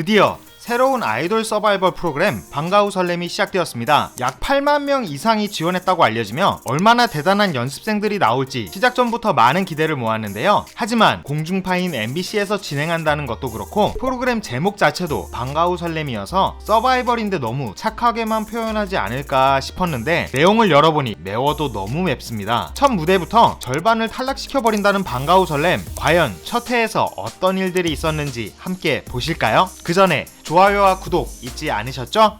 드디어 새로운 아이돌 서바이벌 프로그램 방과후 설렘이 시작되었습니다. 약 8만 명 이상이 지원했다고 알려지며 얼마나 대단한 연습생들이 나올지 시작 전부터 많은 기대를 모았는데요. 하지만 공중파인 MBC에서 진행한다는 것도 그렇고 프로그램 제목 자체도 방과후 설렘이어서 서바이벌인데 너무 착하게만 표현하지 않을까 싶었는데 내용을 열어보니 매워도 너무 맵습니다. 첫 무대부터 절반을 탈락시켜버린다는 방과후 설렘, 과연 첫 회에서 어떤 일들이 있었는지 함께 보실까요? 그 전에 좋아요와 구독 잊지 않으셨죠?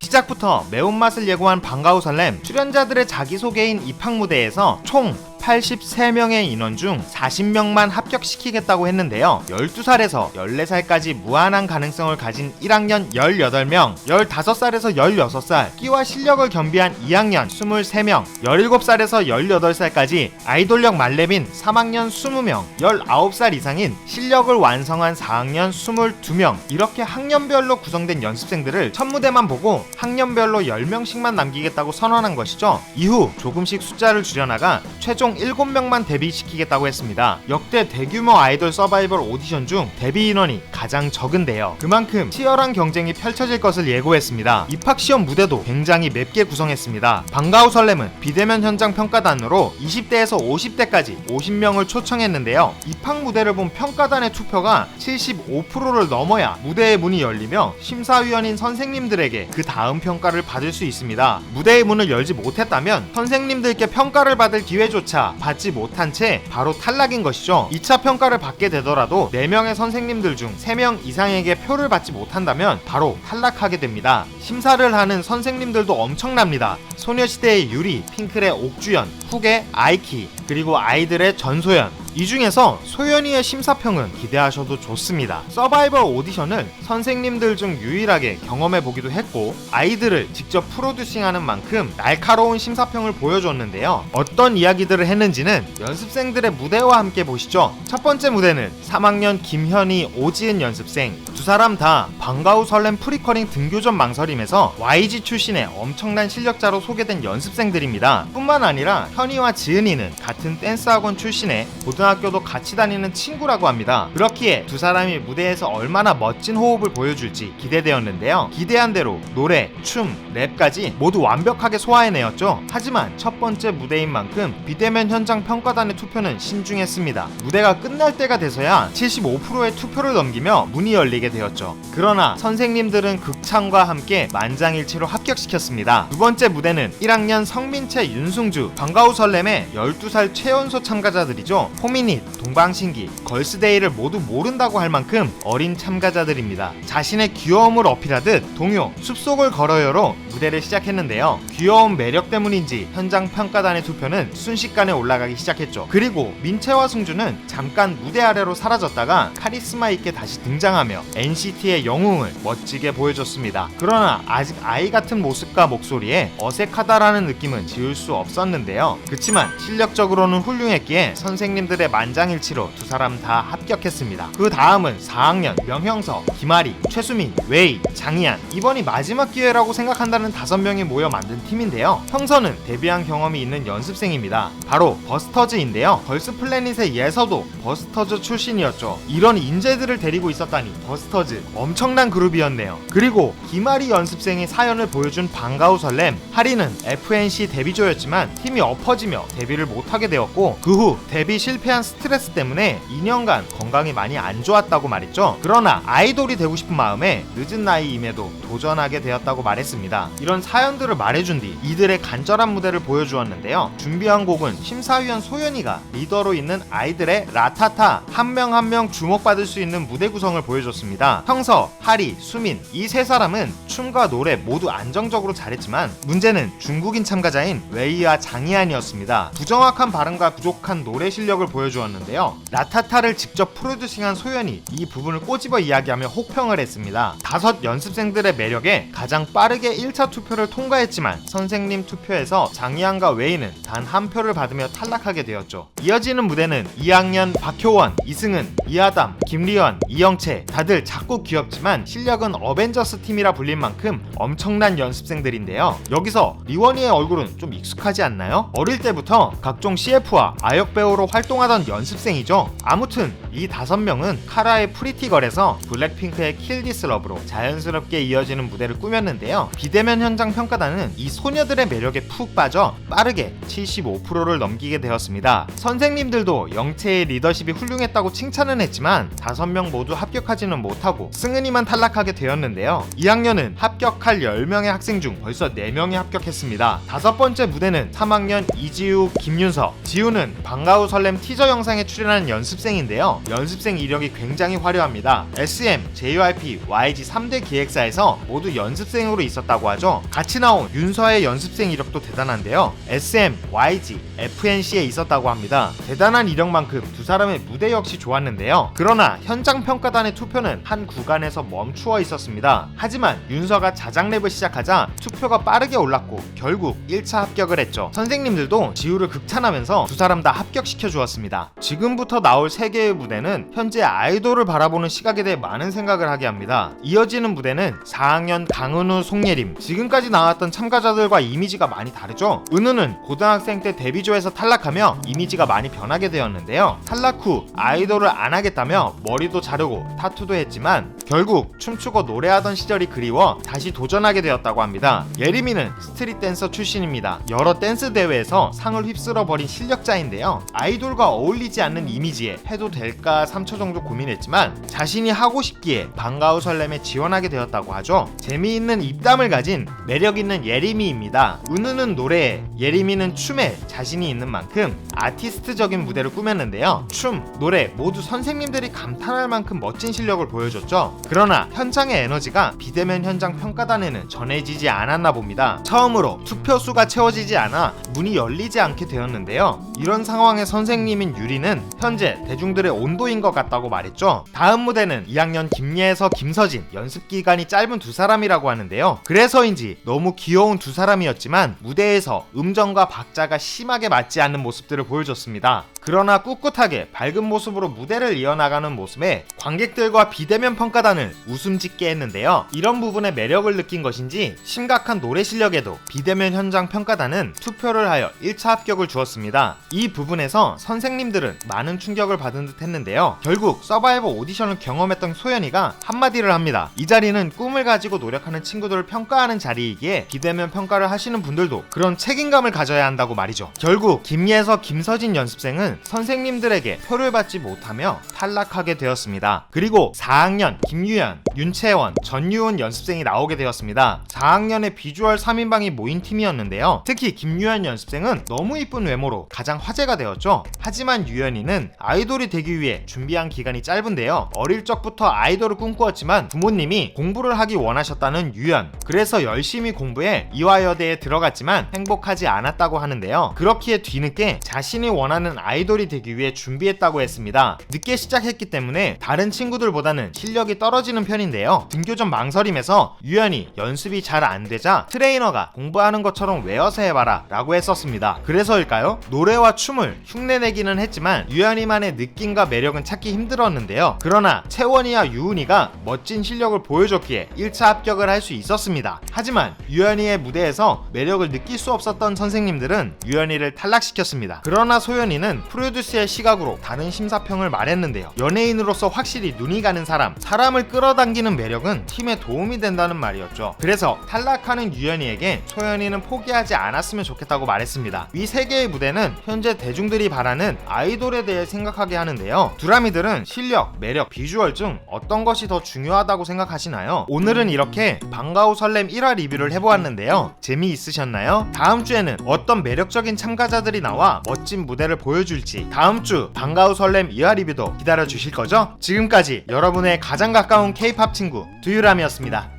시작부터 매운맛을 예고한 방과후 설렘, 출연자들의 자기소개인 입학 무대에서 총 83명의 인원 중 40명만 합격시키겠다고 했는데요. 12살에서 14살까지 무한한 가능성을 가진 1학년 18명, 15살에서 16살, 끼와 실력을 겸비한 2학년 23명, 17살에서 18살까지 아이돌력 만렙인 3학년 20명, 19살 이상인 실력을 완성한 4학년 22명, 이렇게 학년별로 구성된 연습생들을 첫 무대만 보고 학년별로 10명씩만 남기겠다고 선언한 것이죠. 이후 조금씩 숫자를 줄여나가 최종 7명만 데뷔시키겠다고 했습니다. 역대 대규모 아이돌 서바이벌 오디션 중 데뷔 인원이 가장 적은데요. 그만큼 치열한 경쟁이 펼쳐질 것을 예고했습니다. 입학시험 무대도 굉장히 맵게 구성했습니다. 방과후 설렘은 비대면 현장 평가단으로 20대에서 50대까지 50명을 초청했는데요. 입학 무대를 본 평가단의 투표가 75%를 넘어야 무대의 문이 열리며 심사위원인 선생님들에게 그 다음 평가를 받을 수 있습니다. 무대의 문을 열지 못했다면 선생님들께 평가를 받을 기회조차 받지 못한 채 바로 탈락인 것이죠. 2차 평가를 받게 되더라도 4명의 선생님들 중 3명 이상에게 표를 받지 못한다면 바로 탈락하게 됩니다. 심사를 하는 선생님들도 엄청납니다. 소녀시대의 유리, 핑클의 옥주연, 훅의 아이키, 그리고 아이들의 전소연, 이 중에서 소연이의 심사평은 기대하셔도 좋습니다. 서바이벌 오디션을 선생님들 중 유일하게 경험해보기도 했고 아이들을 직접 프로듀싱하는 만큼 날카로운 심사평을 보여줬는데요. 어떤 이야기들을 했는지는 연습생들의 무대와 함께 보시죠. 첫 번째 무대는 3학년 김현희, 오지은 연습생, 두 사람 다 방과후 설렘 프리퀄링 등교전 망설임에서 YG 출신의 엄청난 실력자로 소개된 연습생들입니다. 뿐만 아니라 현희와 지은이는 같은 댄스학원 출신의 고등학교도 같이 다니는 친구라고 합니다. 그렇기에 두 사람이 무대에서 얼마나 멋진 호흡을 보여줄지 기대되었는데요. 기대한 대로 노래, 춤, 랩까지 모두 완벽하게 소화해내었죠. 하지만 첫 번째 무대인 만큼 비대면 현장 평가단의 투표는 신중했습니다. 무대가 끝날 때가 돼서야 75%의 투표를 넘기며 문이 열리게 되었죠. 그러나 선생님들은 극찬과 함께 만장일치로 합격시켰습니다. 두 번째 무대는 1학년 성민채, 윤승주, 방과후 설렘의 12살 최연소 참가자들이죠. 호미닛, 동방신기, 걸스데이를 모두 모른다고 할 만큼 어린 참가자들입니다. 자신의 귀여움을 어필하듯 동요 숲속을 걸어요로 무대를 시작했는데요. 귀여운 매력 때문인지 현장 평가단의 투표는 순식간에 올라가기 시작했죠. 그리고 민채와 승주는 잠깐 무대 아래로 사라졌다가 카리스마 있게 다시 등장하며 NCT의 영웅을 멋지게 보여줬습니다. 그러나 아직 아이 같은 모습과 목소리에 어색하다라는 느낌은 지울 수 없었는데요. 그치만 실력적으로는 훌륭했기에 선생님들의 만장일치로 두 사람 다 합격했습니다. 그 다음은 4학년 명형서, 김아리, 최수민, 웨이, 장희안, 이번이 마지막 기회라고 생각한다는 5명이 모여 만든 팀인데요. 형서는 데뷔한 경험이 있는 연습생입니다. 바로 버스터즈인데요. 걸스플래닛의 예서도 버스터즈 출신이었죠. 이런 인재들을 데리고 있었다니 버스터즈 엄청난 그룹이었네요. 그리고 김아리 연습생이 사연을 보여준 방과후 설렘, 하리는 FNC 데뷔조였지만 팀이 엎어지며 데뷔를 못하게 되었고 그 후 데뷔 실패한 스트레스 때문에 2년간 건강이 많이 안 좋았다고 말했죠. 그러나 아이돌이 되고 싶은 마음에 늦은 나이임에도 도전하게 되었다고 말했습니다. 이런 사연들을 말해준 뒤 이들의 간절한 무대를 보여주었는데요. 준비한 곡은 심사위원 소연이가 리더로 있는 아이들의 라타타, 한 명 한 명 주목받을 수 있는 무대 구성을 보여줬습니다. 형서, 하리, 수민, 이 세 사람은 춤과 노래 모두 안정적으로 잘했지만 문제는 중국인 참가자인 웨이와 장희안이었습니다. 부정확한 발음과 부족한 노래 실력을 보여주었는데요. 라타타를 직접 프로듀싱한 소연이 이 부분을 꼬집어 이야기하며 혹평을 했습니다. 5 연습생들의 매력에 가장 빠르게 1차 투표를 통과했지만 선생님 투표에서 장희안과 웨이는 단 한 표를 받으며 탈락하게 되었죠. 이어지는 무대는 2학년 박효원, 이승은, 이하담, 김리원, 이영채, 다들 작고 귀엽지만 실력은 어벤져스 팀이라 불린 만큼 엄청난 연습생들인데요. 여기서 리원이의 얼굴은 좀 익숙하지 않나요? 어릴 때부터 각종 CF와 아역 배우로 활동한 활동하던 연습생이죠. 아무튼 이 5명은 카라의 프리티걸에서 블랙핑크의 킬 디스 러브로 자연스럽게 이어지는 무대를 꾸몄는데요. 비대면 현장 평가단은 이 소녀들의 매력에 푹 빠져 빠르게 75%를 넘기게 되었습니다. 선생님들도 영채의 리더십이 훌륭했다고 칭찬은 했지만 5명 모두 합격하지는 못하고 승은이만 탈락하게 되었는데요. 2학년은 합격할 10명의 학생 중 벌써 4명이 합격했습니다. 5번째 무대는 3학년 이지우, 김윤서. 지우는 방과후 설렘 티저 영상에 출연한 연습생인데요. 연습생 이력이 굉장히 화려합니다. SM, JYP, YG 3대 기획사에서 모두 연습생으로 있었다고 하죠. 같이 나온 윤서의 연습생 이력도 대단한데요. SM, YG, FNC에 있었다고 합니다. 대단한 이력만큼 두 사람의 무대 역시 좋았는데요. 그러나 현장 평가단의 투표는 한 구간에서 멈추어 있었습니다. 하지만 윤서가 자작랩을 시작하자 투표가 빠르게 올랐고 결국 1차 합격을 했죠. 선생님들도 지우를 극찬하면서 두 사람 다 합격시켜 주었습니다. 지금부터 나올 3개의 무대는 현재 아이돌을 바라보는 시각에 대해 많은 생각을 하게 합니다. 이어지는 무대는 4학년 강은우, 송예림. 지금까지 나왔던 참가자들과 이미지가 많이 다르죠. 은우는 고등학생 때 데뷔조에서 탈락하며 이미지가 많이 변하게 되었는데요. 탈락 후 아이돌을 안 하겠다며 머리도 자르고 타투도 했지만 결국 춤추고 노래하던 시절이 그리워 다시 도전하게 되었다고 합니다. 예림이는 스트릿 댄서 출신입니다. 여러 댄스 대회에서 상을 휩쓸어 버린 실력자인데요. 아이돌과 어울리지 않는 이미지에 해도 될까 3초 정도 고민했지만 자신이 하고 싶기에 방과후 설렘에 지원하게 되었다고 하죠. 재미있는 입담을 가진 매력있는 예림이입니다. 은우는 노래에, 예림이는 춤에 자신이 있는 만큼 아티스트적인 무대를 꾸몄는데요. 춤, 노래 모두 선생님들이 감탄할 만큼 멋진 실력을 보여줬죠. 그러나 현장의 에너지가 비대면 현장 평가단에는 전해지지 않았나 봅니다. 처음으로 투표수가 채워지지 않아 문이 열리지 않게 되었는데요. 이런 상황에 선생님인 유리는 현재 대중들의 온도인 것 같다고 말했죠. 다음 무대는 2학년 김예에서 김서진. 연습 기간이 짧은 두 사람이라고 하는데요. 그래서인지 너무 귀여운 두 사람이었지만 무대에서 음정과 박자가 심하게 맞지 않는 모습들을 보여줬습니다. 그러나 꿋꿋하게 밝은 모습으로 무대를 이어나가는 모습에 관객들과 비대면 평가단을 웃음 짓게 했는데요. 이런 부분에 매력을 느낀 것인지 심각한 노래 실력에도 비대면 현장 평가단은 투표를 하여 1차 합격을 주었습니다. 이 부분에서 선생님들은 많은 충격을 받은 듯 했는데요. 결국 서바이벌 오디션을 경험했던 소연이가 한마디를 합니다. 이 자리는 꿈을 가지고 노력하는 친구들을 평가하는 자리이기에 비대면 평가를 하시는 분들도 그런 책임감을 가져야 한다고 말이죠. 결국 김예에서 김서진 연습생은 선생님들에게 표를 받지 못하며 탈락하게 되었습니다. 그리고 4학년 김유연, 윤채원, 전유은 연습생이 나오게 되었습니다. 4학년의 비주얼 3인방이 모인 팀이었는데요. 특히 김유연 연습생은 너무 이쁜 외모로 가장 화제가 되었죠. 하지만 유연이는 아이돌이 되기 위해 준비한 기간이 짧은데요. 어릴 적부터 아이돌을 꿈꾸었지만 부모님이 공부를 하기 원하셨다는 유연. 그래서 열심히 공부해 이화여대에 들어갔지만 행복하지 않았다고 하는데요. 그렇기에 뒤늦게 자신이 원하는 아이돌이 되기 위해 준비했다고 했습니다. 늦게 시작했기 때문에 다른 친구들보다는 실력이 떨어지는 편인데요. 등교 전 망설임에서 유연이 연습이 잘 안되자 트레이너가 공부하는 것처럼 외워서 해봐라 라고 했었습니다. 그래서일까요? 노래와 춤을 흉내내기는 했지만 유연이만의 느낌과 매력은 찾기 힘들었는데요. 그러나 채원이와 유은이가 멋진 실력을 보여줬기에 1차 합격을 할 수 있었습니다. 하지만 유연이의 무대에서 매력을 느낄 수 없었던 선생님들은 유연이를 탈락시켰습니다. 그러나 소연이는 프로듀스의 시각으로 다른 심사평을 말했는데요. 연예인으로서 확실히 눈이 가는 사람을 끌어당기는 매력은 팀에 도움이 된다는 말이었죠. 그래서 탈락하는 유연이에게 소연이는 포기하지 않았으면 좋겠다고 말했습니다. 이 3개의 무대는 현재 대중들이 바라는 아이돌에 대해 생각하게 하는데요. 두라미들은 실력, 매력, 비주얼 중 어떤 것이 더 중요하다고 생각하시나요? 오늘은 이렇게 방과후 설렘 1화 리뷰를 해보았는데요. 재미있으셨나요? 다음 주에는 어떤 매력적인 참가자들이 나와 멋진 무대를 보여줄지 다음 주 방과후 설렘 2화 리뷰도 기다려주실 거죠? 지금까지 여러분의 가장 가까운 K-POP 친구 두유람이었습니다.